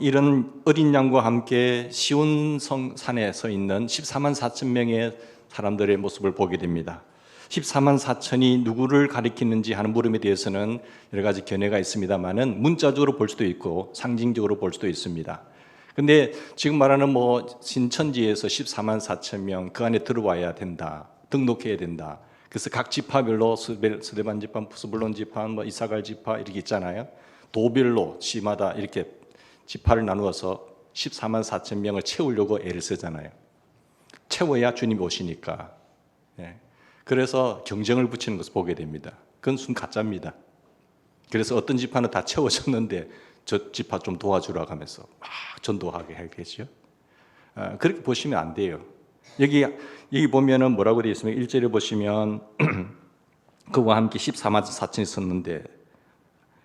이런 어린 양과 함께 시온 산에 서 있는 14만 4천 명의 사람들의 모습을 보게 됩니다. 14만 4천이 누구를 가리키는지 하는 물음에 대해서는 여러 가지 견해가 있습니다만은 문자적으로 볼 수도 있고 상징적으로 볼 수도 있습니다. 근데 지금 말하는 신천지에서 14만 4천 명 그 안에 들어와야 된다, 등록해야 된다. 그래서 각 지파별로 스데반 지파, 스불론 지파, 이사갈 지파 이렇게 있잖아요. 도별로 시마다 이렇게 지파를 나누어서 14만 4천 명을 채우려고 애를 쓰잖아요. 채워야 주님이 오시니까. 그래서 경쟁을 붙이는 것을 보게 됩니다. 그건 순 가짜입니다. 그래서 어떤 지파는 다 채워졌는데 저 지파 좀 도와주라고 하면서 막 전도하게 하겠죠. 그렇게 보시면 안 돼요. 여기 보면은 뭐라고 되어 있으면 1절에 보시면 그와 함께 14만 4천이 있었는데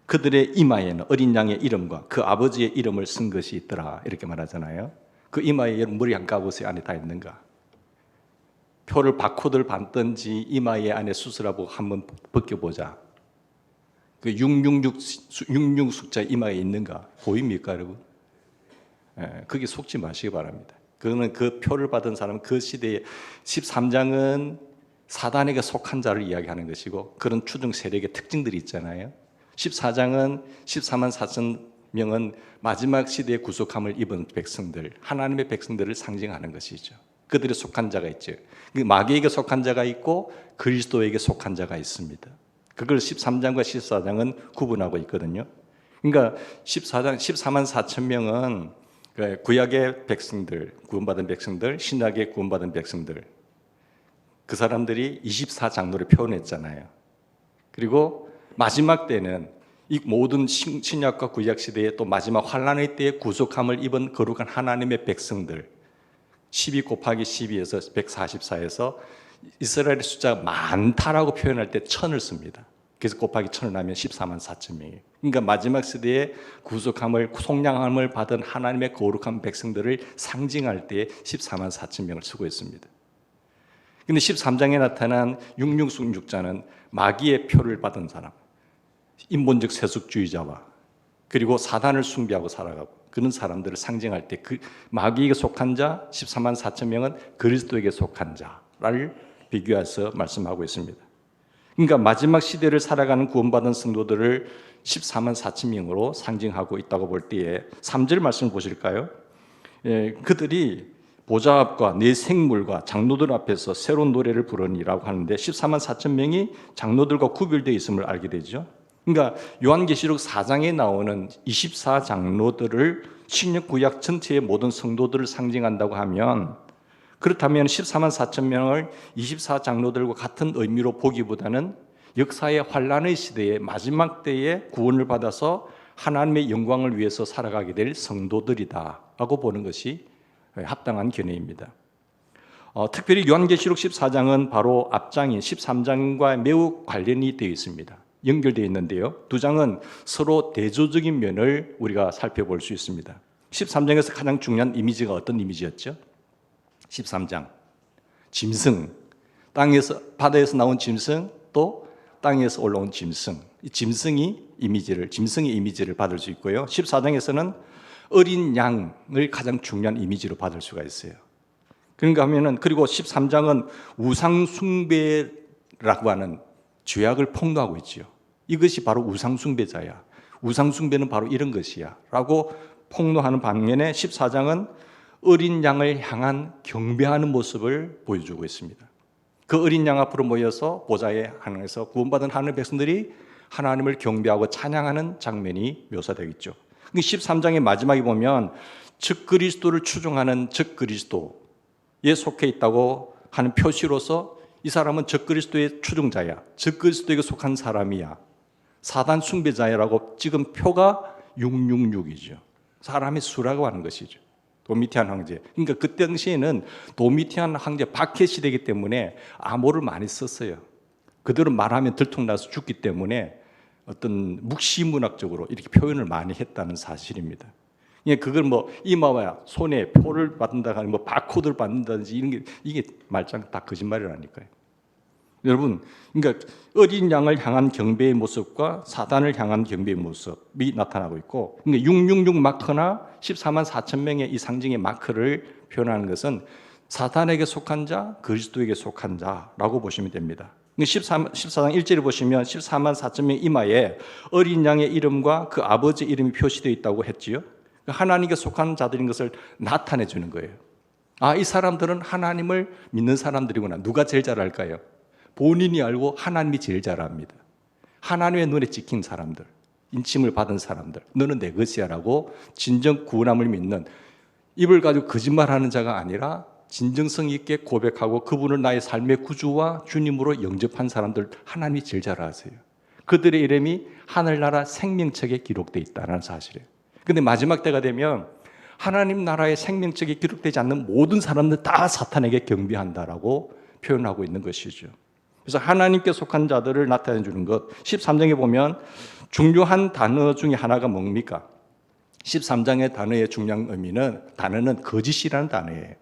그들의 이마에는 어린 양의 이름과 그 아버지의 이름을 쓴 것이 있더라 이렇게 말하잖아요. 그 이마에 머리 한 까보세요. 안에 다 있는가? 표를 바코드를 받든지 이마에 안에 수술하고 한번 벗겨보자. 그 666 숫자 이마에 있는가? 보입니까 여러분? 거기 속지 마시기 바랍니다. 그거는 그 표를 받은 사람은 그 시대에 13장은 사단에게 속한 자를 이야기하는 것이고 그런 추종 세력의 특징들이 있잖아요. 14장은 14만 4천 명은 마지막 시대의 구속함을 입은 백성들, 하나님의 백성들을 상징하는 것이죠. 그들의 속한 자가 있죠. 마귀에게 속한 자가 있고 그리스도에게 속한 자가 있습니다. 그걸 13장과 14장은 구분하고 있거든요. 그러니까 14만 4천 명은 구약의 백성들, 구원받은 백성들, 신약의 구원받은 백성들, 그 사람들이 24장로를 표현했잖아요. 그리고 마지막 때는 이 모든 신약과 구약 시대에 또 마지막 환란의 때에 구속함을 입은 거룩한 하나님의 백성들 12 곱하기 12에서 144에서 이스라엘의 숫자가 많다라고 표현할 때 1000을 씁니다. 그래서 곱하기 1000을 하면 14만 4천 명이에요. 그러니까 마지막 시대에 구속함을 속량함을 받은 하나님의 거룩한 백성들을 상징할 때 14만 4천 명을 쓰고 있습니다. 근데 13장에 나타난 666자는 마귀의 표를 받은 사람, 인본적 세속주의자와 그리고 사단을 숭배하고 살아가고 그런 사람들을 상징할 때 그 마귀에게 속한 자 14만 4천 명은 그리스도에게 속한 자를 비교해서 말씀하고 있습니다. 그러니까 마지막 시대를 살아가는 구원받은 성도들을 14만 4천 명으로 상징하고 있다고 볼 때에 3절 말씀을 보실까요? 그들이 보좌 앞과 네 생물과 장로들 앞에서 새로운 노래를 부르니라고 하는데 14만 4천 명이 장로들과 구별되어 있음을 알게 되죠. 그러니까 요한계시록 4장에 나오는 24장로들을 신약 구약 전체의 모든 성도들을 상징한다고 하면 그렇다면 14만 4천 명을 24장로들과 같은 의미로 보기보다는 역사의 환란의 시대에 마지막 때에 구원을 받아서 하나님의 영광을 위해서 살아가게 될 성도들이다라고 보는 것이 합당한 견해입니다. 특별히 요한계시록 14장은 바로 앞장인 13장과 매우 관련이 되어 있습니다. 연결되어 있는데요. 두 장은 서로 대조적인 면을 우리가 살펴볼 수 있습니다. 13장에서 가장 중요한 이미지가 어떤 이미지였죠? 13장 짐승, 바다에서 나온 짐승 또 땅에서 올라온 짐승, 이 짐승의 이미지를 받을 수 있고요. 14장에서는 어린 양을 가장 중요한 이미지로 받을 수가 있어요. 그런가 하면은 그리고 13장은 우상 숭배라고 하는 죄악을 폭로하고 있죠. 이것이 바로 우상 숭배자야. 우상 숭배는 바로 이런 것이야. 라고 폭로하는 반면에 14장은 어린 양을 향한 경배하는 모습을 보여주고 있습니다. 그 어린 양 앞으로 모여서 보좌에 하나님에서 구원받은 하나님의 백성들이 하나님을 경배하고 찬양하는 장면이 묘사되어 있죠. 13장의 마지막에 보면 적그리스도를 추종하는 적그리스도에 속해 있다고 하는 표시로서 이 사람은 적그리스도의 추종자야, 적그리스도에게 속한 사람이야, 사단 숭배자야라고 찍은 표가 666이죠. 사람의 수라고 하는 것이죠. 도미티안 황제. 그러니까 그 당시에는 도미티안 황제 박해 시대이기 때문에 암호를 많이 썼어요. 그들은 말하면 들통나서 죽기 때문에 어떤 묵시문학적으로 이렇게 표현을 많이 했다는 사실입니다. 그걸 이마와 손에 표를 받는다 하는 바코드를 받는다든지 이런 게 이게 말짱 다 거짓말이라니까요. 여러분, 그러니까 어린 양을 향한 경배의 모습과 사단을 향한 경배의 모습이 나타나고 있고, 그러니까 666 마크나 14만 4천 명의 이 상징의 마크를 표현하는 것은 사단에게 속한 자, 그리스도에게 속한 자라고 보시면 됩니다. 14장 1절에 보시면 14만 4천 명 이마에 어린 양의 이름과 그 아버지 이름이 표시되어 있다고 했지요. 하나님께 속한 자들인 것을 나타내 주는 거예요. 아, 이 사람들은 하나님을 믿는 사람들이구나. 누가 제일 잘 알까요? 본인이 알고 하나님이 제일 잘 압니다. 하나님의 눈에 찍힌 사람들, 인침을 받은 사람들, 너는 내 것이야 라고 진정 구원함을 믿는, 입을 가지고 거짓말하는 자가 아니라 진정성 있게 고백하고 그분을 나의 삶의 구주와 주님으로 영접한 사람들, 하나님이 제일 잘 아세요. 그들의 이름이 하늘나라 생명책에 기록되어 있다는 사실이에요. 근데 마지막 때가 되면 하나님 나라의 생명책에 기록되지 않는 모든 사람들 다 사탄에게 경배한다라고 표현하고 있는 것이죠. 그래서 하나님께 속한 자들을 나타내 주는 것, 13장에 보면 중요한 단어 중에 하나가 뭡니까? 13장의 단어의 중요한 의미는, 단어는 거짓이라는 단어예요.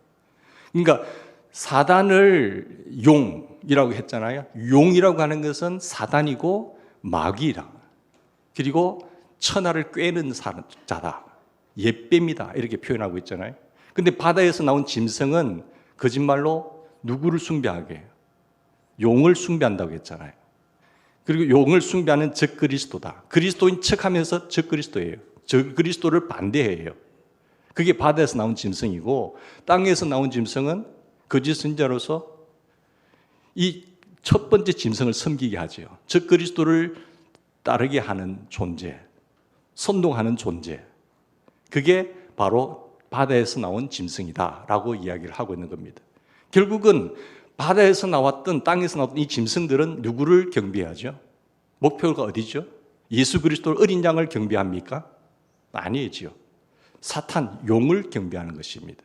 그러니까 사단을 용이라고 했잖아요. 용이라고 하는 것은 사단이고 마귀라, 그리고 천하를 꿰는 자다, 옛뱀이다, 이렇게 표현하고 있잖아요. 근데 바다에서 나온 짐승은 거짓말로 누구를 숭배하게 해요? 용을 숭배한다고 했잖아요. 그리고 용을 숭배하는 적그리스도다, 그리스도인 척하면서 적그리스도예요. 적그리스도를 반대해요. 그게 바다에서 나온 짐승이고, 땅에서 나온 짐승은 거짓 선지자로서 이 첫 번째 짐승을 섬기게 하죠. 적그리스도를 따르게 하는 존재, 선동하는 존재, 그게 바로 바다에서 나온 짐승이다라고 이야기를 하고 있는 겁니다. 결국은 바다에서 나왔던, 땅에서 나왔던 이 짐승들은 누구를 경배하죠? 목표가 어디죠? 예수 그리스도 어린 양을 경배합니까? 아니지요. 사탄, 용을 경배하는 것입니다.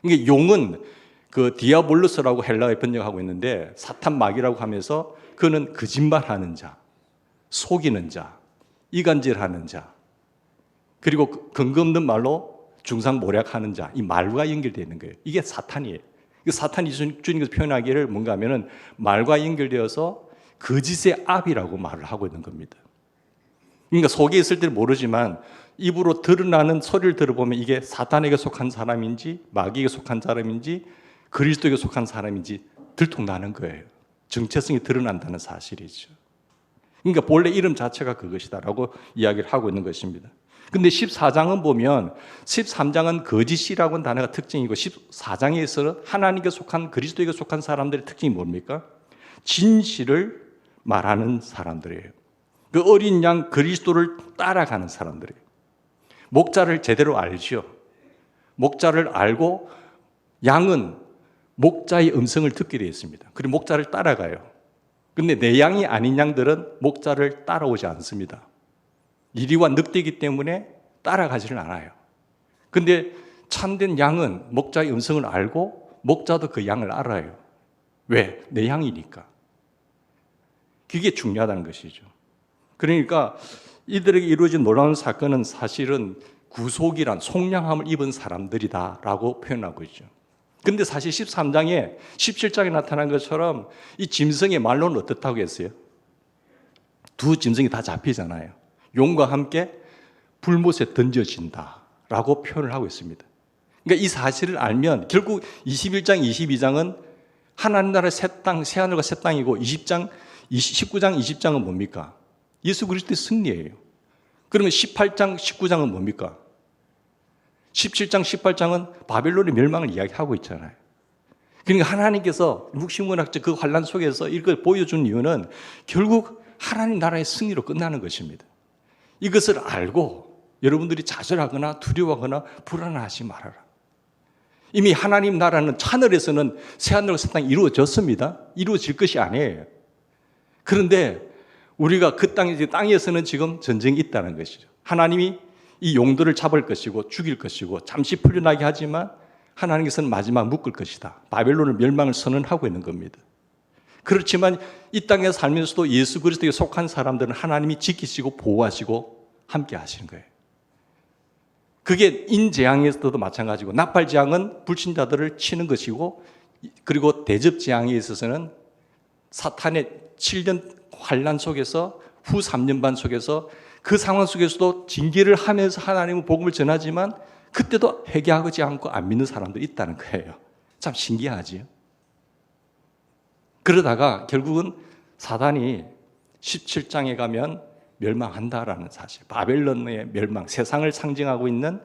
그러니까 용은 그 디아볼로스라고 헬라어에 번역하고 있는데, 사탄 마귀라고 하면서 그는 거짓말하는 자, 속이는 자, 이간질하는 자, 그리고 근거 없는 말로 중상모략하는 자, 이 말과 연결되어 있는 거예요. 이게 사탄이에요. 사탄이 주님께서 표현하기를 뭔가 하면은 말과 연결되어서 거짓의 압이라고 말을 하고 있는 겁니다. 그러니까 속에 있을 때는 모르지만 입으로 드러나는 소리를 들어보면 이게 사탄에게 속한 사람인지, 마귀에게 속한 사람인지, 그리스도에게 속한 사람인지 들통나는 거예요. 정체성이 드러난다는 사실이죠. 그러니까 본래 이름 자체가 그것이다라고 이야기를 하고 있는 것입니다. 근데 14장은 보면, 13장은 거짓이라고 하는 단어가 특징이고, 14장에서는 하나님께 속한, 그리스도에게 속한 사람들의 특징이 뭡니까? 진실을 말하는 사람들이에요. 그 어린 양 그리스도를 따라가는 사람들이에요. 목자를 제대로 알죠. 목자를 알고 양은 목자의 음성을 듣게 되어 있습니다. 그리고 목자를 따라가요. 근데 내 양이 아닌 양들은 목자를 따라오지 않습니다. 이리와 늑대이기 때문에 따라가지는 않아요. 근데 참된 양은 목자의 음성을 알고 목자도 그 양을 알아요. 왜? 내 양이니까. 그게 중요하다는 것이죠. 그러니까 이들에게 이루어진 놀라운 사건은 사실은 구속이란 속량함을 입은 사람들이다라고 표현하고 있죠. 근데 사실 13장에 17장에 나타난 것처럼 이 짐승의 말로는 어떻다고 했어요? 두 짐승이 다 잡히잖아요. 용과 함께 불못에 던져진다라고 표현을 하고 있습니다. 그러니까 이 사실을 알면 결국 21장, 22장은 하나님 나라의 새 땅, 새 하늘과 새 땅이고, 19장, 20장은 뭡니까? 예수 그리스도의 승리예요. 그러면 18장, 19장은 뭡니까? 17장, 18장은 바벨론의 멸망을 이야기하고 있잖아요. 그러니까 하나님께서 육신문학적 그 환란 속에서 이걸 보여준 이유는 결국 하나님 나라의 승리로 끝나는 것입니다. 이것을 알고 여러분들이 좌절하거나 두려워하거나 불안하지 말아라. 이미 하나님 나라는 하늘에서는 새하늘과 새 땅이 이루어졌습니다. 이루어질 것이 아니에요. 그런데 우리가 그 땅에서는 지금 전쟁이 있다는 것이죠. 하나님이 이 용들을 잡을 것이고 죽일 것이고 잠시 풀려나게 하지만 하나님께서는 마지막 묶을 것이다. 바벨론을 멸망을 선언하고 있는 겁니다. 그렇지만 이 땅에 살면서도 예수 그리스도에 속한 사람들은 하나님이 지키시고 보호하시고 함께 하시는 거예요. 그게 인재앙에서도 마찬가지고, 나팔재앙은 불신자들을 치는 것이고, 그리고 대접재앙에 있어서는 사탄의 7년 환란 속에서 후 3년 반 속에서 그 상황 속에서도 징계를 하면서 하나님의 복음을 전하지만 그때도 회개하지 않고 안 믿는 사람도 있다는 거예요. 참 신기하지요. 그러다가 결국은 사단이 17장에 가면 멸망한다라는 사실, 바벨론의 멸망, 세상을 상징하고 있는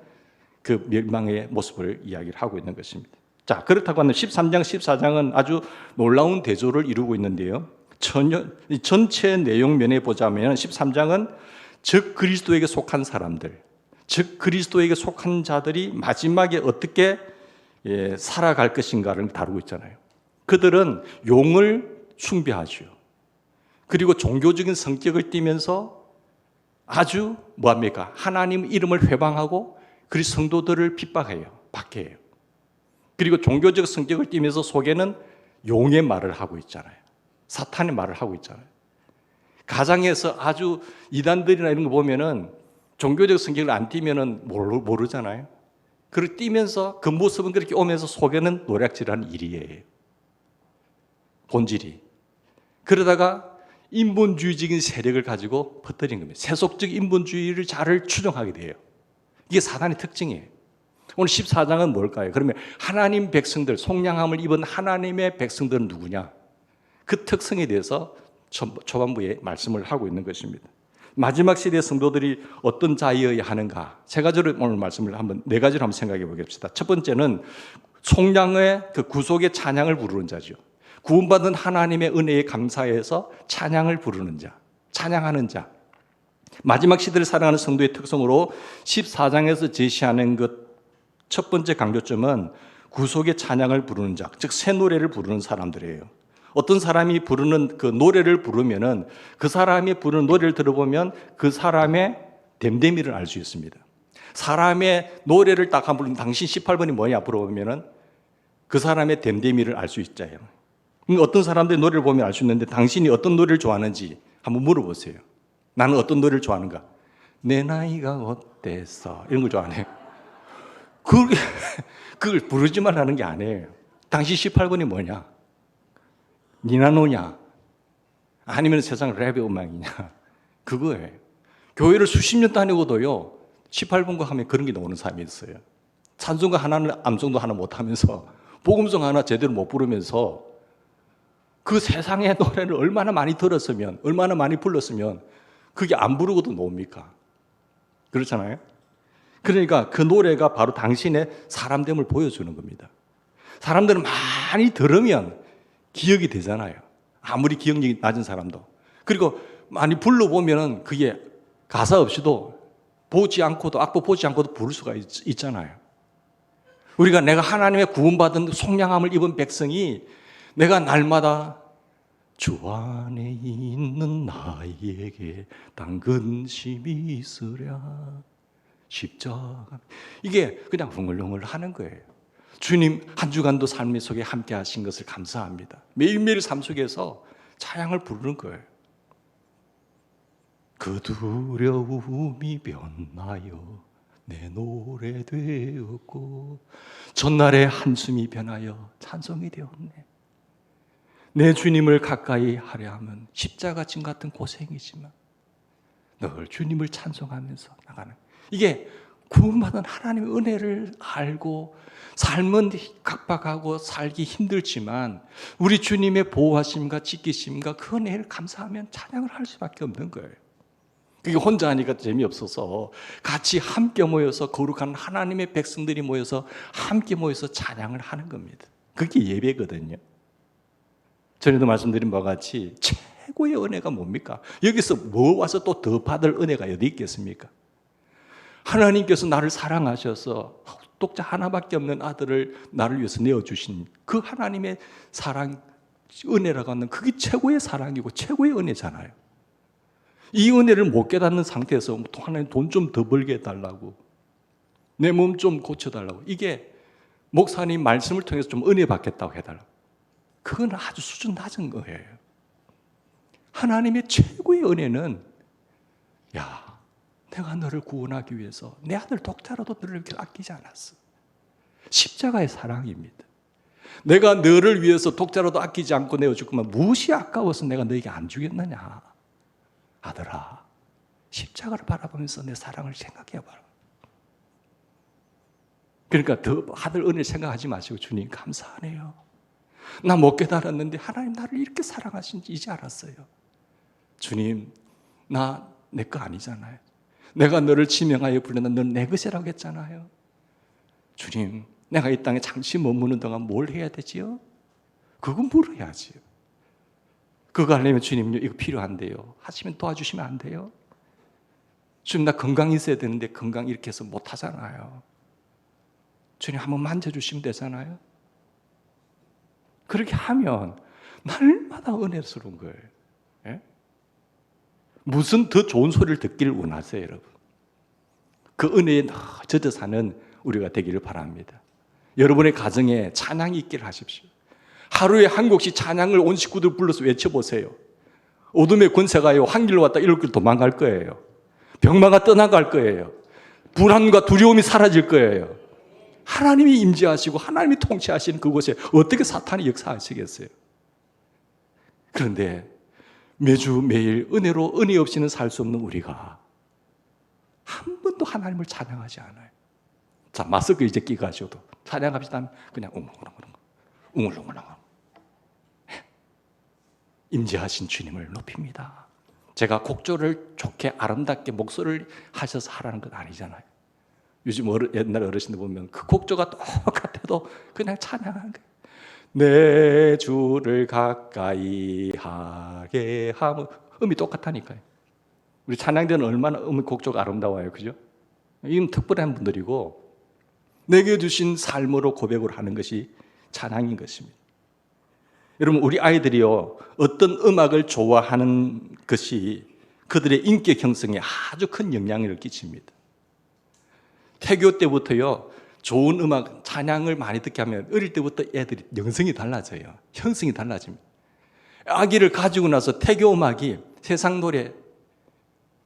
그 멸망의 모습을 이야기를 하고 있는 것입니다. 자, 그렇다고 하면 13장, 14장은 아주 놀라운 대조를 이루고 있는데요. 전체 내용 면에 보자면 13장은 즉 그리스도에게 속한 사람들, 즉 그리스도에게 속한 자들이 마지막에 어떻게 살아갈 것인가를 다루고 있잖아요. 그들은 용을 숭배하죠. 그리고 종교적인 성격을 띠면서 아주 뭐합니까? 하나님 이름을 회방하고 그리고 성도들을 핍박해요. 박해해요. 그리고 종교적 성격을 띠면서 속에는 용의 말을 하고 있잖아요. 사탄의 말을 하고 있잖아요. 가장에서 아주 이단들이나 이런 거 보면은 종교적 성격을 안 띠면은 모르잖아요. 그걸 띠면서 그 모습은 그렇게 오면서 속에는 노략질하는 일이에요. 본질이. 그러다가 인본주의적인 세력을 가지고 퍼뜨린 겁니다. 세속적 인본주의를 잘 추종하게 돼요. 이게 사단의 특징이에요. 오늘 14장은 뭘까요? 그러면 하나님 백성들, 속량함을 입은 하나님의 백성들은 누구냐? 그 특성에 대해서 초반부에 말씀을 하고 있는 것입니다. 마지막 시대 성도들이 어떤 자이어야 하는가? 세 가지로 오늘 말씀을 네 가지로 한번 생각해 보겠습니다. 첫 번째는 속량의 그 구속의 찬양을 부르는 자죠. 구원받은 하나님의 은혜에 감사해서 찬양을 부르는 자, 찬양하는 자. 마지막 시대를 살아가는 성도의 특성으로 14장에서 제시하는 것 첫 번째 강조점은 구속의 찬양을 부르는 자, 즉 새 노래를 부르는 사람들이에요. 어떤 사람이 부르는 그 노래를 부르면은 그 사람이 부르는 노래를 들어보면 그 사람의 됨됨이를 알 수 있습니다. 사람의 노래를 딱 한 부르면 당신 18번이 뭐냐 물어보면은 그 사람의 됨됨이를 알 수 있잖아요. 어떤 사람들의 노래를 보면 알 수 있는데 당신이 어떤 노래를 좋아하는지 한번 물어보세요. 나는 어떤 노래를 좋아하는가? 내 나이가 어때서? 이런 걸 좋아하네. 그걸 부르지만 하는 게 아니에요. 당신 18번이 뭐냐? 니나노냐? 아니면 세상 랩의 음악이냐? 그거예요. 교회를 수십 년 다니고도요, 18번과 하면 그런 게 나오는 사람이 있어요. 찬송가 하나는 암송도 하나 못하면서 복음성 하나 제대로 못 부르면서 그 세상의 노래를 얼마나 많이 들었으면, 얼마나 많이 불렀으면 그게 안 부르고도 나옵니까? 그렇잖아요? 그러니까 그 노래가 바로 당신의 사람됨을 보여주는 겁니다. 사람들은 많이 들으면 기억이 되잖아요. 아무리 기억력이 낮은 사람도. 그리고 많이 불러보면 그게 가사 없이도 보지 않고도, 악보 보지 않고도 부를 수가 있잖아요. 우리가 내가 하나님의 구원받은 속량함을 입은 백성이 내가 날마다 주 안에 있는 나에게 단 근심이 있으랴 십자가, 이게 그냥 흥얼흥얼 하는 거예요. 주님 한 주간도 삶 속에 함께 하신 것을 감사합니다. 매일매일 삶 속에서 찬양을 부르는 거예요. 그 두려움이 변하여 내 노래 되었고 전날의 한숨이 변하여 찬송이 되었네. 내 주님을 가까이 하려 하면 십자가 짐 같은 고생이지만 늘 주님을 찬송하면서 나가는, 이게 구원받은 하나님의 은혜를 알고 삶은 각박하고 살기 힘들지만 우리 주님의 보호하심과 지키심과 그 은혜를 감사하면 찬양을 할 수밖에 없는 거예요. 그게 혼자 하니까 재미없어서 같이 함께 모여서 거룩한 하나님의 백성들이 모여서 함께 모여서 찬양을 하는 겁니다. 그게 예배거든요. 전에도 말씀드린 바와 같이 최고의 은혜가 뭡니까? 여기서 뭐 와서 또 더 받을 은혜가 어디 있겠습니까? 하나님께서 나를 사랑하셔서 독자 하나밖에 없는 아들을 나를 위해서 내어주신 그 하나님의 사랑, 은혜라고 하는 그게 최고의 사랑이고 최고의 은혜잖아요. 이 은혜를 못 깨닫는 상태에서 하나님 돈 좀 더 벌게 해달라고, 내 몸 좀 고쳐달라고, 이게 목사님 말씀을 통해서 좀 은혜 받겠다고 해달라고, 그건 아주 수준 낮은 거예요. 하나님의 최고의 은혜는 야, 내가 너를 구원하기 위해서 내 아들 독자라도 너를 이렇게 아끼지 않았어. 십자가의 사랑입니다. 내가 너를 위해서 독자라도 아끼지 않고 내어줄 거면 무엇이 아까워서 내가 너에게 안 주겠느냐. 아들아, 십자가를 바라보면서 내 사랑을 생각해봐라. 그러니까 더 아들 은혜 생각하지 마시고 주님 감사하네요. 나 못 깨달았는데 하나님 나를 이렇게 사랑하신지 이제 알았어요. 주님, 나 내 거 아니잖아요. 내가 너를 지명하여 불렀는데 너는 내 것이라고 했잖아요. 주님, 내가 이 땅에 잠시 머무는 동안 뭘 해야 되지요? 그건 물어야지요. 그거 하려면 주님요, 이거 필요한데요. 하시면 도와주시면 안 돼요? 주님, 나 건강이 있어야 되는데 건강 이렇게 해서 못 하잖아요. 주님, 한번 만져주시면 되잖아요. 그렇게 하면 날마다 은혜스러운 거예요. 예? 무슨 더 좋은 소리를 듣기를 원하세요, 여러분? 그 은혜에 젖어 사는 우리가 되기를 바랍니다. 여러분의 가정에 찬양이 있기를 하십시오. 하루에 한 곡씩 찬양을 온 식구들 불러서 외쳐보세요. 어둠의 권세가요, 한 길로 왔다 일곱 길 도망갈 거예요. 병마가 떠나갈 거예요. 불안과 두려움이 사라질 거예요. 하나님이 임재하시고 하나님이 통치하시는 그곳에 어떻게 사탄이 역사하시겠어요? 그런데 매주 매일 은혜로 은혜 없이는 살 수 없는 우리가 한 번도 하나님을 찬양하지 않아요. 자, 마스크 이제 끼고 하셔도 찬양합시다. 그냥 웅얼웅얼 임재하신 주님을 높입니다. 제가 곡조를 좋게 아름답게 목소리를 하셔서 하라는 건 아니잖아요. 요즘 옛날 어르신들 보면 그 곡조가 똑같아도 그냥 찬양하는 거예요. 내 주를 가까이 하게 하면 음이 똑같다니까요. 우리 찬양대는 얼마나 곡조가 아름다워요. 그죠? 이건 특별한 분들이고 내게 주신 삶으로 고백을 하는 것이 찬양인 것입니다. 여러분, 우리 아이들이요, 어떤 음악을 좋아하는 것이 그들의 인격 형성에 아주 큰 영향을 끼칩니다. 태교 때부터요, 좋은 음악, 찬양을 많이 듣게 하면 어릴 때부터 애들이 영성이 달라져요. 형성이 달라집니다. 아기를 가지고 나서 태교 음악이 세상 노래,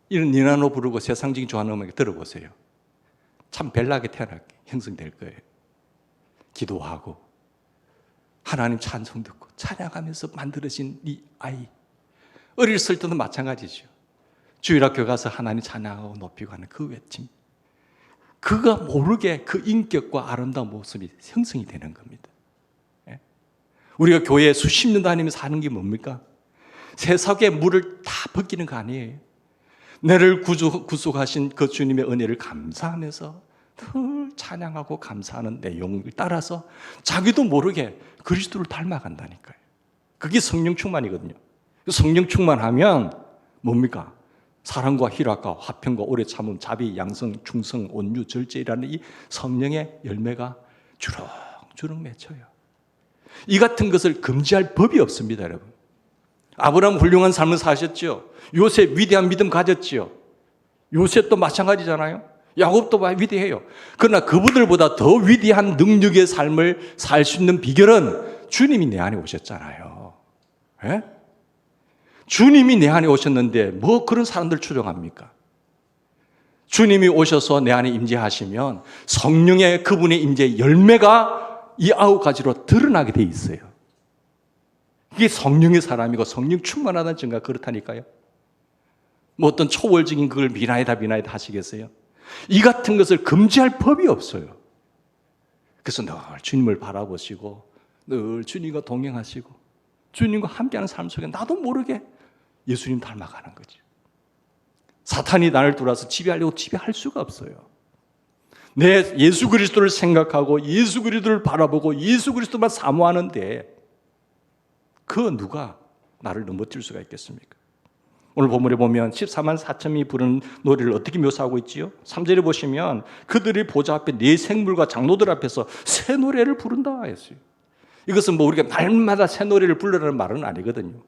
이런 니나노 부르고 세상적인 좋아하는 음악 들어보세요. 참 별나게 태어나게 형성될 거예요. 기도하고 하나님 찬송 듣고 찬양하면서 만들어진 이 아이, 어렸을 때도 마찬가지죠. 주일학교 가서 하나님 찬양하고 높이고 하는 그 외침, 그가 모르게 그 인격과 아름다운 모습이 형성이 되는 겁니다. 우리가 교회에 수십 년 다니면서 하는 게 뭡니까? 세상의 물을 다 벗기는 거 아니에요. 나를 구속하신 그 주님의 은혜를 감사하면서 늘 찬양하고 감사하는 내용을 따라서 자기도 모르게 그리스도를 닮아간다니까요. 그게 성령 충만이거든요. 성령 충만하면 뭡니까? 사랑과 희락과 화평과 오래 참음, 자비, 양성, 충성, 온유, 절제라는 이 성령의 열매가 주렁주렁 맺혀요. 이 같은 것을 금지할 법이 없습니다, 여러분. 아브라함 훌륭한 삶을 사셨죠. 요셉 위대한 믿음 가졌죠. 요셉도 마찬가지잖아요. 야곱도 위대해요. 그러나 그분들보다 더 위대한 능력의 삶을 살 수 있는 비결은 주님이 내 안에 오셨잖아요. 예? 주님이 내 안에 오셨는데 뭐 그런 사람들 추종합니까? 주님이 오셔서 내 안에 임재하시면 성령의 그분의 임재의 열매가 이 9가지로 드러나게 돼 있어요. 이게 성령의 사람이고 성령 충만하다는 증거가 그렇다니까요. 뭐 어떤 초월적인 그걸 미나이다 하시겠어요? 이 같은 것을 금지할 법이 없어요. 그래서 늘 주님을 바라보시고 늘 주님과 동행하시고 주님과 함께하는 삶 속에 나도 모르게 예수님 닮아가는 거죠. 사탄이 나를 들어와서 지배하려고 지배할 수가 없어요. 내 예수 그리스도를 생각하고 예수 그리스도를 바라보고 예수 그리스도만 사모하는데 그 누가 나를 넘어뜨릴 수가 있겠습니까? 오늘 본문에 보면 14만 4천이 부르는 노래를 어떻게 묘사하고 있지요? 3절에 보시면 그들이 보좌 앞에 네 생물과 장로들 앞에서 새 노래를 부른다 했어요. 이것은 뭐 우리가 날마다 새 노래를 부르라는 말은 아니거든요.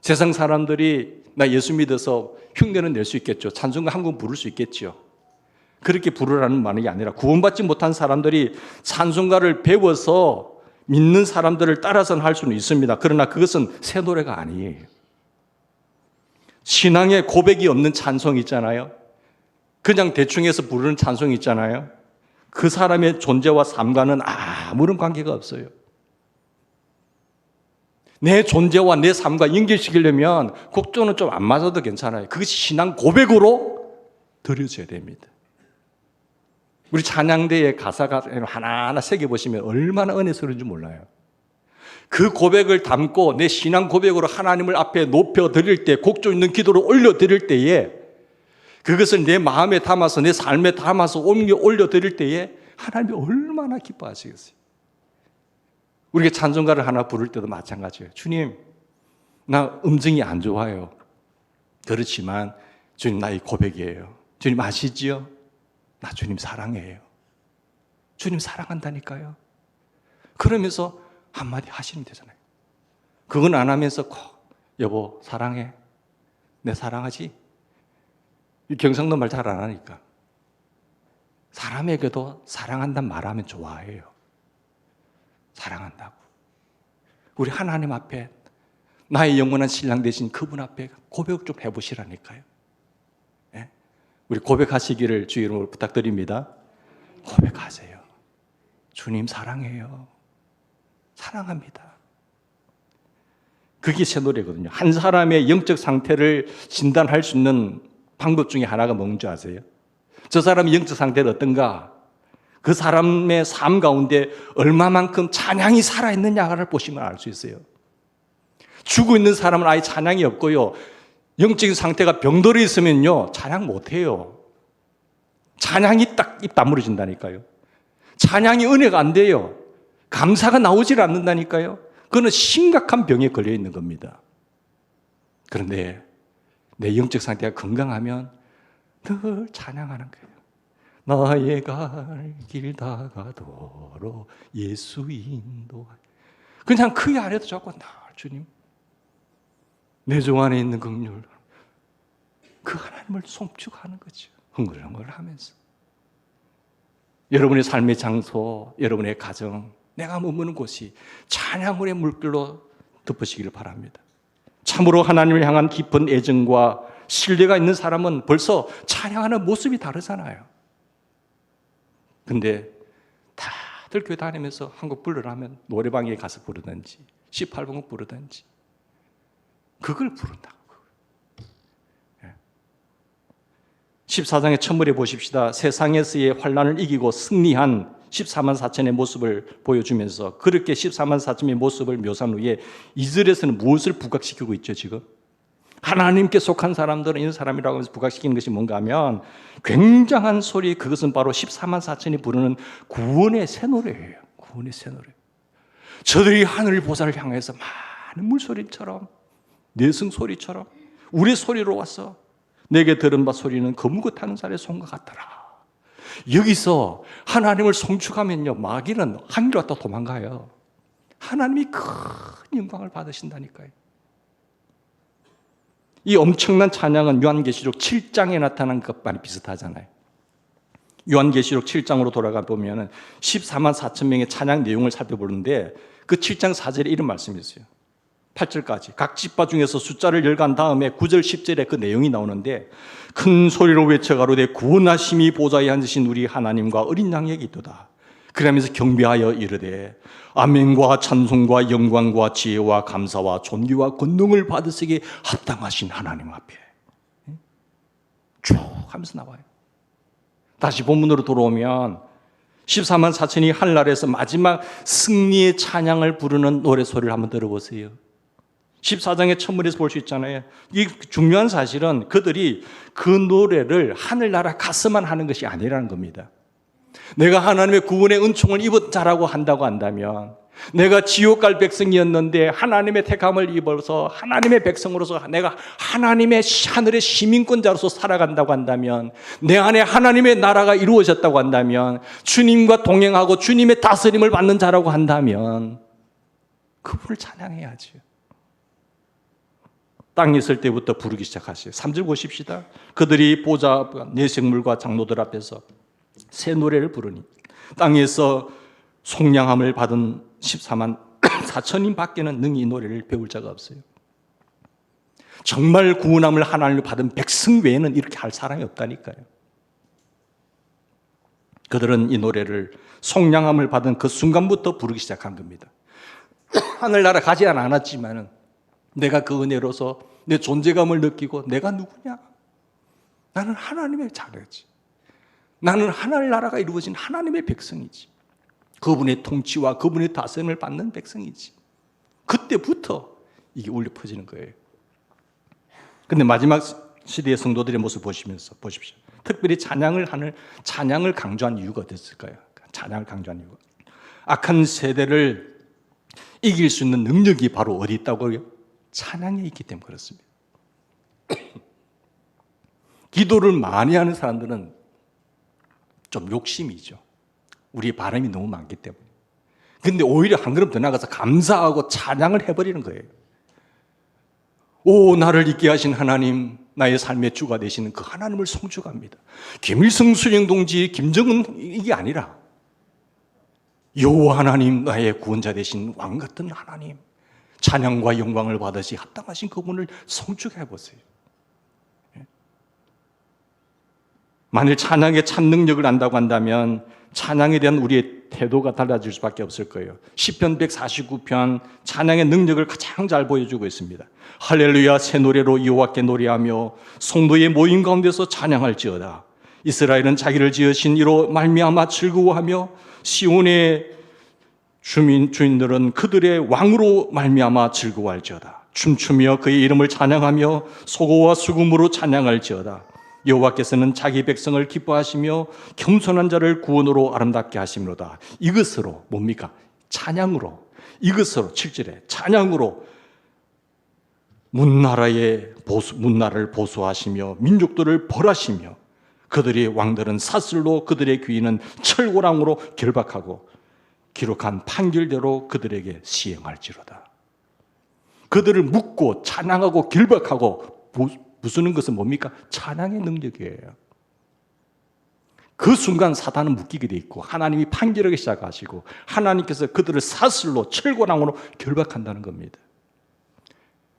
세상 사람들이 나 예수 믿어서 흉내는 낼 수 있겠죠. 찬송가 한 곡 부를 수 있겠죠. 그렇게 부르라는 말이 아니라 구원받지 못한 사람들이 찬송가를 배워서 믿는 사람들을 따라서는 할 수는 있습니다. 그러나 그것은 새 노래가 아니에요. 신앙의 고백이 없는 찬송 있잖아요. 그냥 대충 해서 부르는 찬송 있잖아요. 그 사람의 존재와 삶과는 아무런 관계가 없어요. 내 존재와 내 삶과 연결시키려면 곡조는 좀 안 맞아도 괜찮아요. 그것이 신앙 고백으로 드려져야 됩니다. 우리 찬양대의 가사가 하나하나 새겨보시면 얼마나 은혜스러운지 몰라요. 그 고백을 담고 내 신앙 고백으로 하나님을 앞에 높여 드릴 때, 곡조 있는 기도를 올려 드릴 때에, 그것을 내 마음에 담아서 내 삶에 담아서 옮겨 올려 드릴 때에 하나님이 얼마나 기뻐하시겠어요. 우리가 찬송가를 하나 부를 때도 마찬가지예요. 주님, 나 음정이 안 좋아요. 그렇지만 주님, 나의 고백이에요. 주님 아시지요? 나 주님 사랑해요. 주님 사랑한다니까요. 그러면서 한마디 하시면 되잖아요. 그건 안 하면서 여보 사랑해. 내 사랑하지? 이 경상도 말 잘 안 하니까. 사람에게도 사랑한다는 말하면 좋아해요. 사랑한다고. 우리 하나님 앞에 나의 영원한 신랑 되신 그분 앞에 고백 좀 해보시라니까요. 네? 우리 고백하시기를 주 이름으로 부탁드립니다. 고백하세요. 주님 사랑해요. 사랑합니다. 그게 새 노래거든요. 한 사람의 영적 상태를 진단할 수 있는 방법 중에 하나가 뭔지 아세요? 저 사람의 영적 상태는 어떤가? 그 사람의 삶 가운데 얼마만큼 찬양이 살아있느냐를 보시면 알 수 있어요. 죽어 있는 사람은 아예 찬양이 없고요. 영적인 상태가 병들어 있으면요, 찬양 못해요. 찬양이 딱 입 다물어진다니까요. 찬양이 은혜가 안 돼요. 감사가 나오질 않는다니까요. 그거는 심각한 병에 걸려 있는 겁니다. 그런데 내 영적 상태가 건강하면 늘 찬양하는 거예요. 나의 갈 길 다가도록 예수 인도하여. 그냥 크게 안 해도 자꾸 날 주님, 내 종 안에 있는 긍휼, 그 하나님을 송축하는 거죠. 흥얼흥얼 하면서. 여러분의 삶의 장소, 여러분의 가정, 내가 머무는 곳이 찬양의 물결로 덮으시기를 바랍니다. 참으로 하나님을 향한 깊은 애정과 신뢰가 있는 사람은 벌써 찬양하는 모습이 다르잖아요. 근데 다들 교회 다니면서 한 곡 부르라면 노래방에 가서 부르든지 18번곡 부르든지 그걸 부른다고. 14장의 첫물에 보십시다. 세상에서의 환난을 이기고 승리한 14만 4천의 모습을 보여주면서 그렇게 14만 4천의 모습을 묘사한 후에 2절에서는 무엇을 부각시키고 있죠 지금? 하나님께 속한 사람들은 이런 사람이라고 하면서 부각시키는 것이 뭔가 하면 굉장한 소리, 그것은 바로 14만 4천이 부르는 구원의 새 노래예요. 구원의 새 노래. 저들이 하늘 보좌를 향해서 많은 물소리처럼, 내성 소리처럼 우리의 소리로 와서 내게 들은 바 소리는 거무고 타는 살의 손과 같더라. 여기서 하나님을 송축하면요, 마귀는 하늘로 왔다 도망가요. 하나님이 큰 영광을 받으신다니까요. 이 엄청난 찬양은 요한계시록 7장에 나타난 것과 비슷하잖아요. 요한계시록 7장으로 돌아가 보면 14만 4천 명의 찬양 내용을 살펴보는데 그 7장 4절에 이런 말씀이 있어요. 8절까지 각 지파 중에서 숫자를 열간 다음에 9절 10절에 그 내용이 나오는데 큰 소리로 외쳐 가로되 구원하심이 보좌에 앉으신 우리 하나님과 어린 양에게 있도다. 그러면서 경배하여 이르되 아멘과 찬송과 영광과 지혜와 감사와 존귀와 권능을 받으시기에 합당하신 하나님 앞에 쭉 하면서 나와요. 다시 본문으로 돌아오면 14만 4천이 하늘나라에서 마지막 승리의 찬양을 부르는 노래 소리를 한번 들어보세요. 14장의 첫물에서 볼 수 있잖아요. 이 중요한 사실은 그들이 그 노래를 하늘나라 가서만 하는 것이 아니라는 겁니다. 내가 하나님의 구원의 은총을 입은 자라고 한다고 한다면, 내가 지옥 갈 백성이었는데 하나님의 택함을 입어서 하나님의 백성으로서 내가 하나님의 하늘의 시민권자로서 살아간다고 한다면, 내 안에 하나님의 나라가 이루어졌다고 한다면, 주님과 동행하고 주님의 다스림을 받는 자라고 한다면 그분을 찬양해야죠. 땅에 있을 때부터 부르기 시작하시요. 3절 보십시다. 그들이 보좌 내생물과 장로들 앞에서 새 노래를 부르니 땅에서 속량함을 받은 14만 4천인 밖에는 능히 이 노래를 배울 자가 없어요. 정말 구원함을 하나님을 받은 백성 외에는 이렇게 할 사람이 없다니까요. 그들은 이 노래를 속량함을 받은 그 순간부터 부르기 시작한 겁니다. 하늘나라 가지 않았지만 내가 그 은혜로서 내 존재감을 느끼고 내가 누구냐? 나는 하나님의 자녀지. 나는 하늘나라가 이루어진 하나님의 백성이지. 그분의 통치와 그분의 다스림을 받는 백성이지. 그때부터 이게 울려 퍼지는 거예요. 그런데 마지막 시대의 성도들의 모습 보시면서 보십시오. 특별히 찬양을 강조한 이유가 어땠을까요? 찬양을 강조한 이유가 악한 세대를 이길 수 있는 능력이 바로 어디 있다고요? 찬양에 있기 때문에 그렇습니다. 기도를 많이 하는 사람들은 좀 욕심이죠. 우리의 바람이 너무 많기 때문에. 근데 오히려 한 걸음 더 나가서 감사하고 찬양을 해버리는 거예요. 오, 나를 있게 하신 하나님, 나의 삶의 주가 되시는 그 하나님을 송축합니다. 김일성 수령동지, 김정은 이게 아니라 여호와 하나님, 나의 구원자 되신 왕 같은 하나님, 찬양과 영광을 받으시 합당하신 그분을 송축해 보세요. 만일 찬양의 참 능력을 안다고 한다면 찬양에 대한 우리의 태도가 달라질 수밖에 없을 거예요. 시편 149편 찬양의 능력을 가장 잘 보여주고 있습니다. 할렐루야, 새 노래로 여호와께 노래하며 성도의 모임 가운데서 찬양할지어다. 이스라엘은 자기를 지으신 이로 말미암아 즐거워하며 시온의 주인들은 그들의 왕으로 말미암아 즐거워할지어다. 춤추며 그의 이름을 찬양하며 소고와 수금으로 찬양할지어다. 여호와께서는 자기 백성을 기뻐하시며 겸손한 자를 구원으로 아름답게 하심이로다. 이것으로 뭡니까? 찬양으로, 이것으로 7절에 찬양으로 문나라를 보수하시며 민족들을 벌하시며 그들의 왕들은 사슬로 그들의 귀인은 철고랑으로 결박하고 기록한 판결대로 그들에게 시행할지로다. 그들을 묶고 찬양하고 결박하고 부수는 것은 뭡니까? 찬양의 능력이에요. 그 순간 사단은 묶이게 돼 있고 하나님이 판결하기 시작하시고 하나님께서 그들을 사슬로 철고랑으로 결박한다는 겁니다.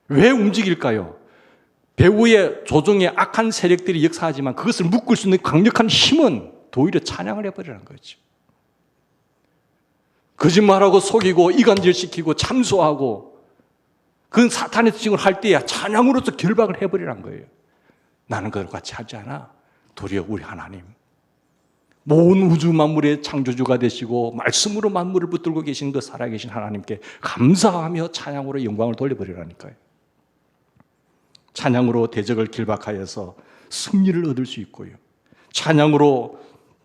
왜 움직일까요? 배후의 조종의 악한 세력들이 역사하지만 그것을 묶을 수 있는 강력한 힘은 오히려 찬양을 해버리는 거죠. 거짓말하고 속이고 이간질시키고 참소하고 그건 사탄의 특징을 할 때야 찬양으로서 결박을 해버리란 거예요. 나는 그걸 같이 하지 않아. 도리어 우리 하나님, 모든 우주 만물의 창조주가 되시고 말씀으로 만물을 붙들고 계신 그 살아계신 하나님께 감사하며 찬양으로 영광을 돌려버리라니까요. 찬양으로 대적을 길박하여서 승리를 얻을 수 있고요. 찬양으로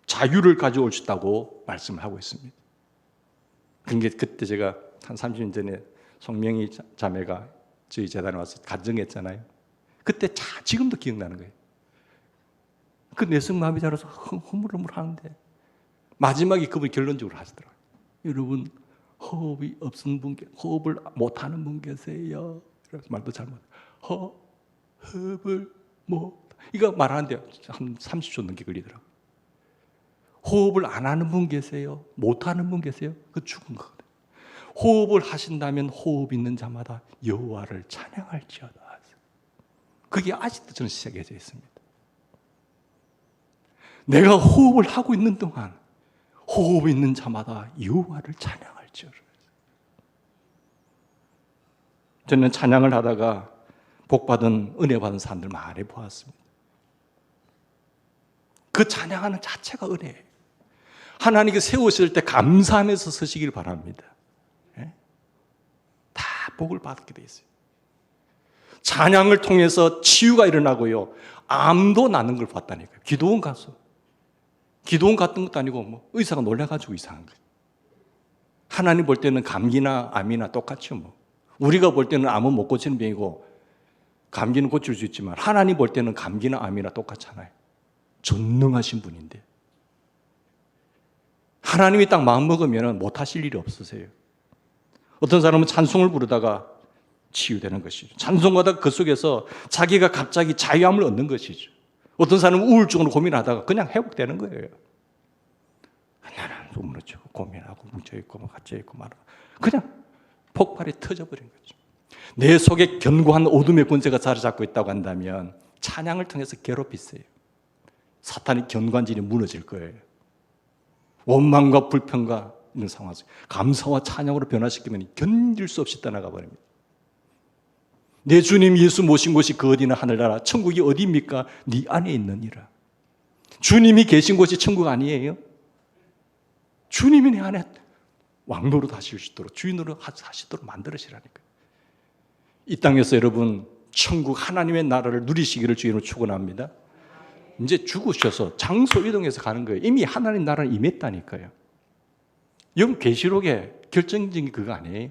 자유를 가져올 수 있다고 말씀을 하고 있습니다. 그때 제가 한 30년 전에 송명희 자매가 저희 재단에 와서 간증했잖아요. 그때 지금도 기억나는 거예요. 그 내성 마음이 자라서 허물허물 하는데 마지막에 그분이 결론적으로 하시더라고요. 여러분, 호흡이 없는 분, 호흡을 못하는 분 계세요. 그래서 말도 잘못. 호흡을 못. 이거 말하는데 한 30초 넘게 걸리더라고요. 호흡을 안 하는 분 계세요? 못하는 분 계세요? 그 죽은 거거든요. 호흡을 하신다면 호흡 있는 자마다 여호와를 찬양할지어다. 그게 아직도 저는 시작해져 있습니다. 내가 호흡을 하고 있는 동안 호흡 있는 자마다 여호와를 찬양할지어다. 저는 찬양을 하다가 복받은 은혜 받은 사람들 많이 보았습니다. 그 찬양하는 자체가 은혜예요. 하나님께 세우실 때 감사하면서 서시길 바랍니다. 다 복을 받게 돼 있어요. 찬양을 통해서 치유가 일어나고요. 암도 나는 걸 봤다니까요. 기도원 갔어. 기도원 갔던 것도 아니고 의사가 놀라가지고 이상한 거예요. 하나님 볼 때는 감기나 암이나 똑같죠. 우리가 볼 때는 암은 못 고치는 병이고 감기는 고칠 수 있지만 하나님 볼 때는 감기나 암이나 똑같잖아요. 전능하신 분인데 하나님이 딱 마음먹으면 못하실 일이 없으세요. 어떤 사람은 찬송을 부르다가 치유되는 것이죠. 찬송하다가 그 속에서 자기가 갑자기 자유함을 얻는 것이죠. 어떤 사람은 우울증으로 고민하다가 그냥 회복되는 거예요. 나는 우물쭈 고민하고 뭉쳐있고 갇혀있고 말하고 그냥 폭발이 터져버린 거죠. 내 속에 견고한 어둠의 권세가 자리 잡고 있다고 한다면 찬양을 통해서 괴롭히세요. 사탄의 견관질이 무너질 거예요. 원망과 불평과 있는 상황 속에 감사와 찬양으로 변화시키면 견딜 수 없이 떠나가 버립니다. 내 주님 예수 모신 곳이 그 어디나 하늘나라, 천국이 어디입니까? 네 안에 있느니라. 주님이 계신 곳이 천국 아니에요? 주님이 내 안에 왕노릇 하실 수 있도록, 주인으로 하시도록 만들으시라니까요. 이 땅에서 여러분 천국 하나님의 나라를 누리시기를 주님으로 축원합니다. 이제 죽으셔서 장소 이동해서 가는 거예요. 이미 하나님 나라는 임했다니까요. 영 계시록의 결정적인 그거 아니에요?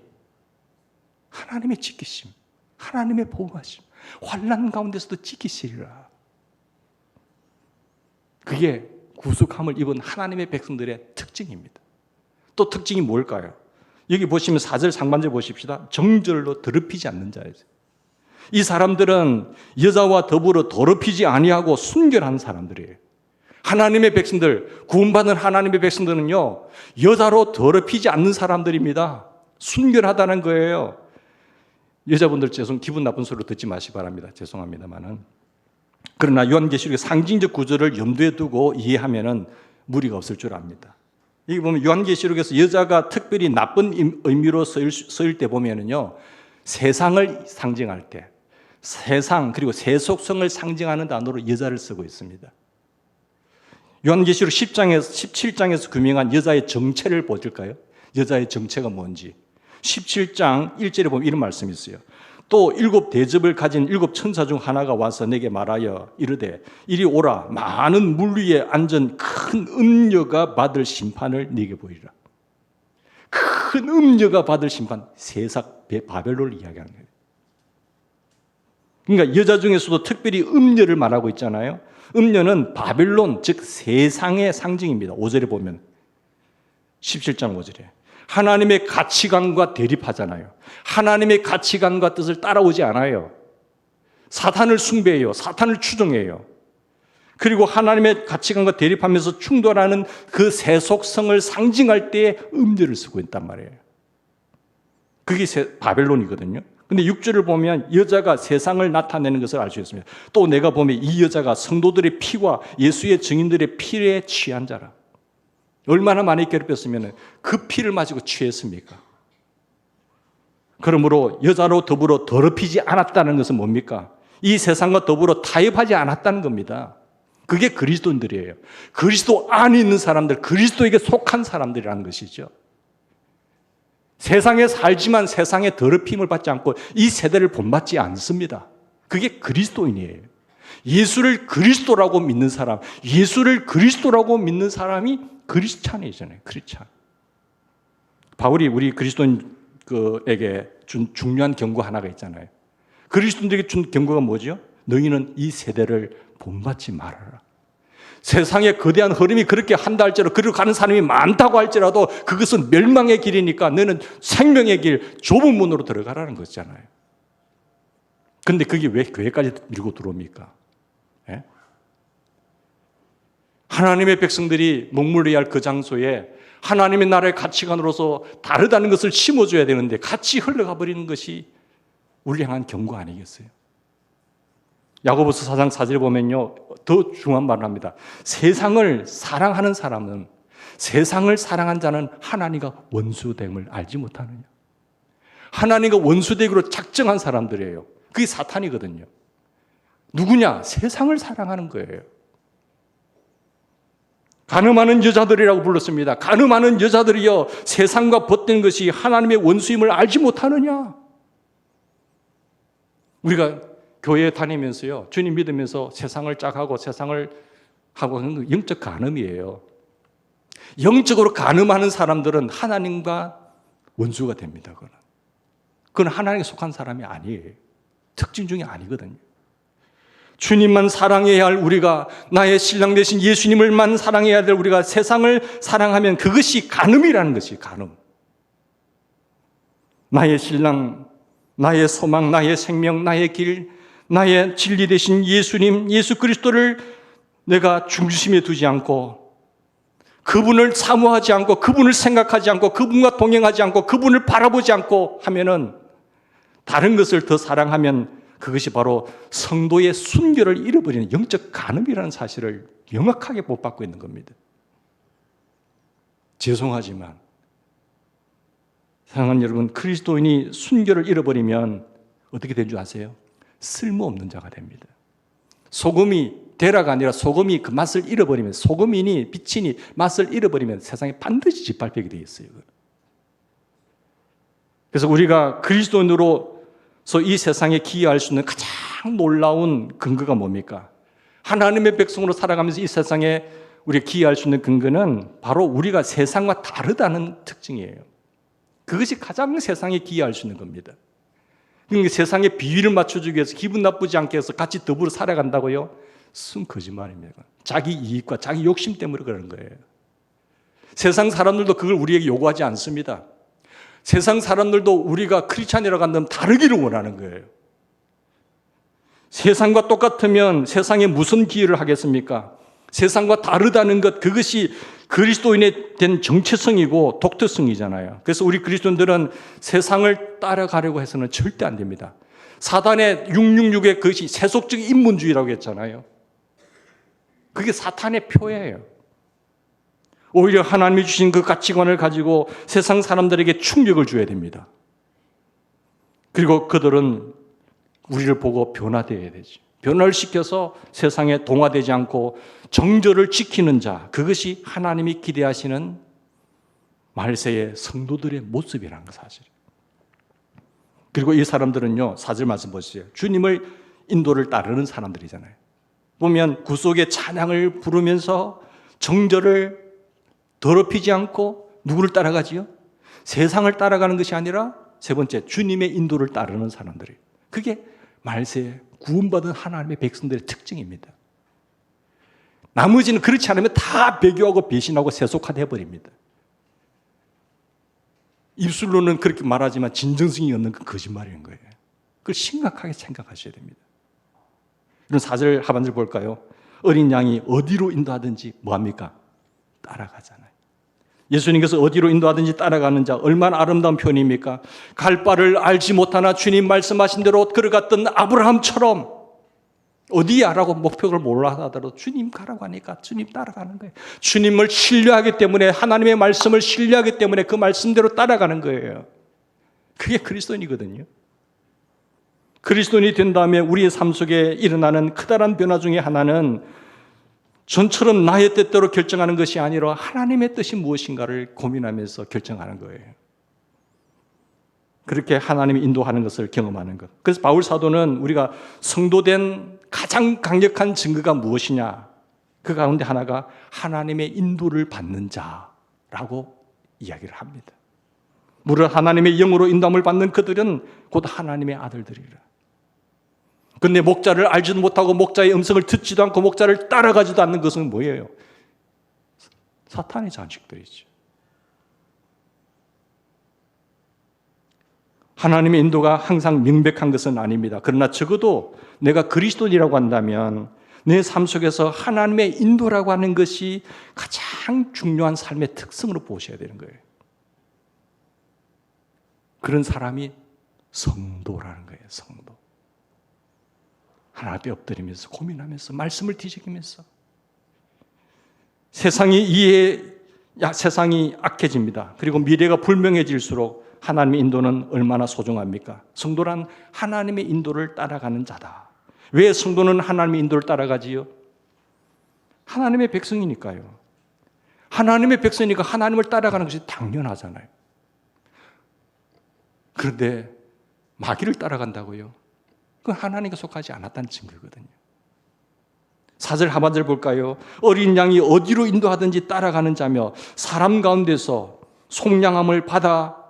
하나님의 지키심, 하나님의 보호하심, 환난 가운데서도 지키시리라. 그게 구속함을 입은 하나님의 백성들의 특징입니다. 또 특징이 뭘까요? 여기 보시면 4절 상반절 보십시다. 정절로 더럽히지 않는 자예요. 이 사람들은 여자와 더불어 더럽히지 아니하고 순결한 사람들이에요. 하나님의 백성들, 구원받은 하나님의 백성들은요, 여자로 더럽히지 않는 사람들입니다. 순결하다는 거예요. 여자분들 기분 나쁜 소리로 듣지 마시기 바랍니다. 죄송합니다만은. 그러나 요한계시록의 상징적 구조를 염두에 두고 이해하면은 무리가 없을 줄 압니다. 여기 보면 요한계시록에서 여자가 특별히 나쁜 의미로 쓰일 때 보면은요, 세상을 상징할 때, 세상 그리고 세속성을 상징하는 단어로 여자를 쓰고 있습니다. 요한계시록 17장에서 규명한 여자의 정체를 보실까요? 여자의 정체가 뭔지. 17장 1절에 보면 이런 말씀이 있어요. 또 7 대접을 가진 7 천사 중 하나가 와서 내게 말하여 이르되 이리 오라, 많은 물 위에 앉은 큰 음녀가 받을 심판을 네게 보이리라. 큰 음녀가 받을 심판, 세상 바벨론을 이야기하는 거예요. 그러니까 여자 중에서도 특별히 음녀를 말하고 있잖아요. 음녀는 바벨론, 즉 세상의 상징입니다. 5절에 보면 17장 5절에 하나님의 가치관과 대립하잖아요. 하나님의 가치관과 뜻을 따라오지 않아요. 사탄을 숭배해요. 사탄을 추종해요. 그리고 하나님의 가치관과 대립하면서 충돌하는 그 세속성을 상징할 때에 음녀를 쓰고 있단 말이에요. 그게 바벨론이거든요. 근데 6절을 보면 여자가 세상을 나타내는 것을 알 수 있습니다. 또 내가 보면 이 여자가 성도들의 피와 예수의 증인들의 피에 취한 자라. 얼마나 많이 괴롭혔으면 그 피를 마시고 취했습니까? 그러므로 여자로 더불어 더럽히지 않았다는 것은 뭡니까? 이 세상과 더불어 타협하지 않았다는 겁니다. 그게 그리스도인들이에요. 그리스도 안에 있는 사람들, 그리스도에게 속한 사람들이라는 것이죠. 세상에 살지만 세상의 더럽힘을 받지 않고 이 세대를 본받지 않습니다. 그게 그리스도인이에요. 예수를 그리스도라고 믿는 사람, 예수를 그리스도라고 믿는 사람이 그리스찬이잖아요. 크리스찬. 바울이 우리 그리스도인에게 준 중요한 경고 하나가 있잖아요. 그리스도인들에게 준 경고가 뭐죠? 너희는 이 세대를 본받지 말아라. 세상에 거대한 흐름이 그렇게 한다 할지라도, 그리고 가는 사람이 많다고 할지라도 그것은 멸망의 길이니까 너는 생명의 길, 좁은 문으로 들어가라는 거잖아요. 그런데 그게 왜 교회까지 밀고 들어옵니까? 예? 하나님의 백성들이 머물러야 할 그 장소에 하나님의 나라의 가치관으로서 다르다는 것을 심어줘야 되는데 같이 흘러가 버리는 것이 우리 향한 경고 아니겠어요? 야고보서 4장 4절에 보면요, 더 중요한 말을 합니다. 세상을 사랑하는 사람은, 세상을 사랑한 자는 하나님과 원수됨을 알지 못하느냐. 하나님과 원수되기로 작정한 사람들이에요. 그게 사탄이거든요. 누구냐? 세상을 사랑하는 거예요. 가늠하는 여자들이라고 불렀습니다. 가늠하는 여자들이여, 세상과 벗된 것이 하나님의 원수임을 알지 못하느냐. 우리가 교회 다니면서요, 주님 믿으면서 세상을 짝하고 세상을 하고 하는 건 영적 간음이에요. 영적으로 간음하는 사람들은 하나님과 원수가 됩니다. 그건 하나님에 속한 사람이 아니에요. 특징 중에 아니거든요. 주님만 사랑해야 할 우리가, 나의 신랑 되신 예수님을만 사랑해야 될 우리가 세상을 사랑하면 그것이 간음이라는 것이 간음. 나의 신랑, 나의 소망, 나의 생명, 나의 길, 나의 진리 되신 예수님, 예수 그리스도를 내가 중심에 두지 않고 그분을 사모하지 않고 그분을 생각하지 않고 그분과 동행하지 않고 그분을 바라보지 않고 하면은, 다른 것을 더 사랑하면 그것이 바로 성도의 순결을 잃어버리는 영적 간음이라는 사실을 명확하게 못 받고 있는 겁니다. 죄송하지만 사랑하는 여러분, 그리스도인이 순결을 잃어버리면 어떻게 된 줄 아세요? 쓸모없는 자가 됩니다. 소금이 되라가 아니라 소금이 그 맛을 잃어버리면, 소금이니 빛이니 맛을 잃어버리면 세상에 반드시 짓밟히게 되어 있어요. 그래서 우리가 그리스도인으로서 이 세상에 기여할 수 있는 가장 놀라운 근거가 뭡니까? 하나님의 백성으로 살아가면서 이 세상에 우리가 기여할 수 있는 근거는 바로 우리가 세상과 다르다는 특징이에요. 그것이 가장 세상에 기여할 수 있는 겁니다. 그러니까 세상에 비위를 맞춰주기 위해서 기분 나쁘지 않게 해서 같이 더불어 살아간다고요? 순 거짓말입니다. 자기 이익과 자기 욕심 때문에 그러는 거예요. 세상 사람들도 그걸 우리에게 요구하지 않습니다. 세상 사람들도 우리가 크리스찬이라고 한다면 다르기를 원하는 거예요. 세상과 똑같으면 세상에 무슨 기여를 하겠습니까? 세상과 다르다는 것, 그것이 그리스도인에 된 정체성이고 독특성이잖아요. 그래서 우리 그리스도인들은 세상을 따라가려고 해서는 절대 안 됩니다. 사단의 666의 그것이 세속적 인문주의라고 했잖아요. 그게 사탄의 표예요. 오히려 하나님이 주신 그 가치관을 가지고 세상 사람들에게 충격을 줘야 됩니다. 그리고 그들은 우리를 보고 변화되어야 되죠. 변화를 시켜서 세상에 동화되지 않고 정절을 지키는 자, 그것이 하나님이 기대하시는 말세의 성도들의 모습이라는 거 사실이에요. 그리고 이 사람들은요, 4절 말씀 보시죠. 주님을 인도를 따르는 사람들이잖아요. 보면 구속의 찬양을 부르면서 정절을 더럽히지 않고 누구를 따라가지요? 세상을 따라가는 것이 아니라 세 번째, 주님의 인도를 따르는 사람들이에요. 그게 말세에 구원받은 하나님의 백성들의 특징입니다. 나머지는 그렇지 않으면 다 배교하고 배신하고 세속화돼 버립니다. 입술로는 그렇게 말하지만 진정성이 없는 그 거짓말인 거예요. 그걸 심각하게 생각하셔야 됩니다. 이런 4절 하반절 볼까요? 어린 양이 어디로 인도하든지 뭐합니까? 따라가잖아요. 예수님께서 어디로 인도하든지 따라가는 자, 얼마나 아름다운 표현입니까? 갈 바를 알지 못하나 주님 말씀하신 대로 걸어갔던 아브라함처럼 어디야라고 목표를 몰라 하더라도 주님 가라고 하니까 주님 따라가는 거예요. 주님을 신뢰하기 때문에, 하나님의 말씀을 신뢰하기 때문에 그 말씀대로 따라가는 거예요. 그게 그리스도인이거든요. 그리스도인이 된 다음에 우리의 삶 속에 일어나는 크다란 변화 중에 하나는 전처럼 나의 뜻대로 결정하는 것이 아니라 하나님의 뜻이 무엇인가를 고민하면서 결정하는 거예요. 그렇게 하나님이 인도하는 것을 경험하는 것. 그래서 바울 사도는 우리가 성도된 가장 강력한 증거가 무엇이냐? 그 가운데 하나가 하나님의 인도를 받는 자라고 이야기를 합니다. 무릇 하나님의 영으로 인도함을 받는 그들은 곧 하나님의 아들들이라. 그런데 목자를 알지도 못하고 목자의 음성을 듣지도 않고 목자를 따라가지도 않는 것은 뭐예요? 사탄의 자식들이죠. 하나님의 인도가 항상 명백한 것은 아닙니다. 그러나 적어도 내가 그리스도인이라고 한다면 내 삶 속에서 하나님의 인도라고 하는 것이 가장 중요한 삶의 특성으로 보셔야 되는 거예요. 그런 사람이 성도라는 거예요. 성도. 하나님 앞에 엎드리면서 고민하면서 말씀을 뒤적이면서 세상이 악해집니다. 그리고 미래가 불명해질수록 하나님의 인도는 얼마나 소중합니까? 성도란 하나님의 인도를 따라가는 자다. 왜 성도는 하나님의 인도를 따라가지요? 하나님의 백성이니까요. 하나님의 백성이니까 하나님을 따라가는 것이 당연하잖아요. 그런데 마귀를 따라간다고요? 그건 하나님께 속하지 않았다는 증거거든요. 4절 하반절 볼까요? 어린 양이 어디로 인도하든지 따라가는 자며 사람 가운데서 속량함을 받아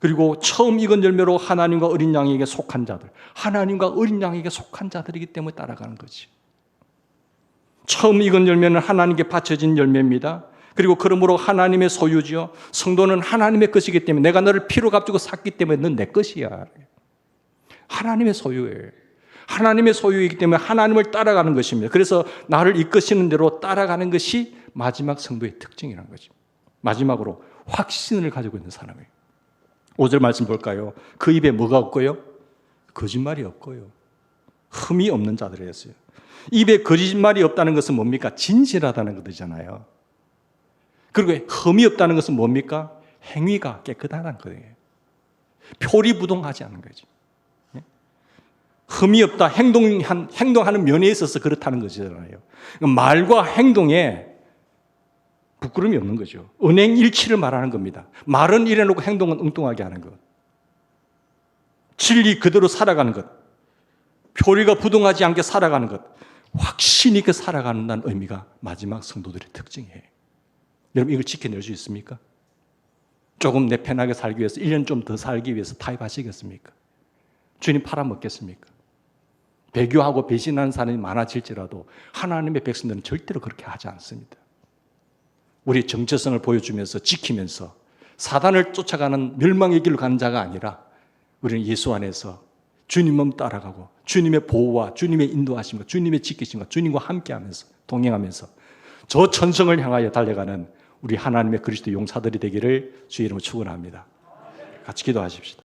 그리고 처음 익은 열매로 하나님과 어린 양에게 속한 자들, 하나님과 어린 양에게 속한 자들이기 때문에 따라가는 거지. 처음 익은 열매는 하나님께 바쳐진 열매입니다. 그리고 그러므로 하나님의 소유지요. 성도는 하나님의 것이기 때문에 내가 너를 피로 값주고 샀기 때문에 넌 내 것이야. 하나님의 소유예요. 하나님의 소유이기 때문에 하나님을 따라가는 것입니다. 그래서 나를 이끄시는 대로 따라가는 것이 마지막 성도의 특징이라는 거죠. 마지막으로 확신을 가지고 있는 사람이에요. 5절 말씀 볼까요? 그 입에 뭐가 없고요? 거짓말이 없고요. 흠이 없는 자들이 했어요. 입에 거짓말이 없다는 것은 뭡니까? 진실하다는 것이잖아요. 그리고 흠이 없다는 것은 뭡니까? 행위가 깨끗하다는 거예요. 표리부동하지 않은 거죠. 흠이 없다, 행동하는 면에 있어서 그렇다는 거잖아요. 말과 행동에 부끄러움이 없는 거죠. 은행일치를 말하는 겁니다. 말은 이래놓고 행동은 엉뚱하게 하는 것. 진리 그대로 살아가는 것. 표리가 부동하지 않게 살아가는 것. 확신 있게 살아간다는 의미가 마지막 성도들의 특징이에요. 여러분 이걸 지켜낼 수 있습니까? 조금 내 편하게 살기 위해서 1년 좀 더 살기 위해서 타협하시겠습니까? 주님 팔아먹겠습니까? 배교하고 배신하는 사람이 많아질지라도 하나님의 백성들은 절대로 그렇게 하지 않습니다. 우리의 정체성을 보여주면서 지키면서 사단을 쫓아가는 멸망의 길로 가는 자가 아니라 우리는 예수 안에서 주님만 따라가고 주님의 보호와 주님의 인도하심과 주님의 지키심과 주님과 함께하면서 동행하면서 저 천성을 향하여 달려가는 우리 하나님의 그리스도 용사들이 되기를 주의 이름으로 축원합니다. 같이 기도하십시다.